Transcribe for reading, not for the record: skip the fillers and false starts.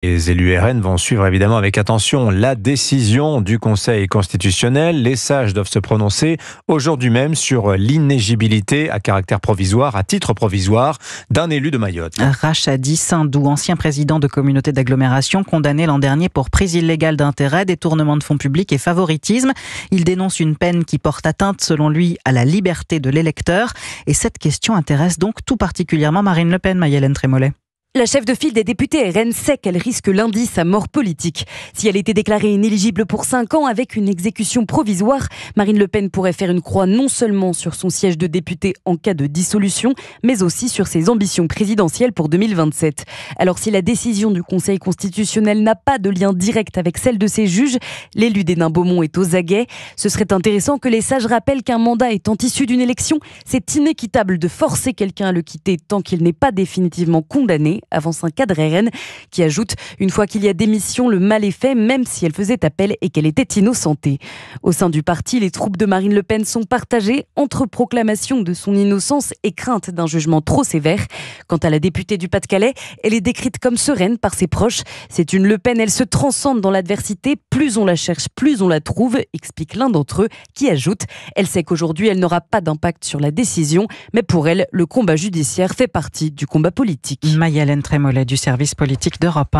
Les élus RN vont suivre évidemment avec attention la décision du Conseil constitutionnel. Les sages doivent se prononcer aujourd'hui même sur l'inéligibilité à caractère provisoire, à titre provisoire, d'un élu de Mayotte. Rachadi Sindou, ancien président de communauté d'agglomération, condamné l'an dernier pour prise illégale d'intérêt, détournement de fonds publics et favoritisme. Il dénonce une peine qui porte atteinte, selon lui, à la liberté de l'électeur. Et cette question intéresse donc tout particulièrement Marine Le Pen, Maï-Hélène Trémollet. La chef de file des députés RN sait qu'elle risque lundi sa mort politique. Si elle était déclarée inéligible pour 5 ans avec une exécution provisoire, Marine Le Pen pourrait faire une croix non seulement sur son siège de députée en cas de dissolution, mais aussi sur ses ambitions présidentielles pour 2027. Alors si la décision du Conseil constitutionnel n'a pas de lien direct avec celle de ses juges, l'élu d'Hénin-Beaumont est aux aguets. Ce serait intéressant que les sages rappellent qu'un mandat étant issu d'une élection, c'est inéquitable de forcer quelqu'un à le quitter tant qu'il n'est pas définitivement condamné, avance un cadre RN qui ajoute « Une fois qu'il y a démission, le mal est fait, même si elle faisait appel et qu'elle était innocentée ». Au sein du parti, les troupes de Marine Le Pen sont partagées entre proclamation de son innocence et crainte d'un jugement trop sévère. Quant à la députée du Pas-de-Calais, elle est décrite comme sereine par ses proches. C'est une Le Pen, elle se transcende dans l'adversité. Plus on la cherche, plus on la trouve, explique l'un d'entre eux, qui ajoute « Elle sait qu'aujourd'hui, elle n'aura pas d'impact sur la décision, mais pour elle, le combat judiciaire fait partie du combat politique ». Maï-Hélène Trémollet du service politique d'Europe 1.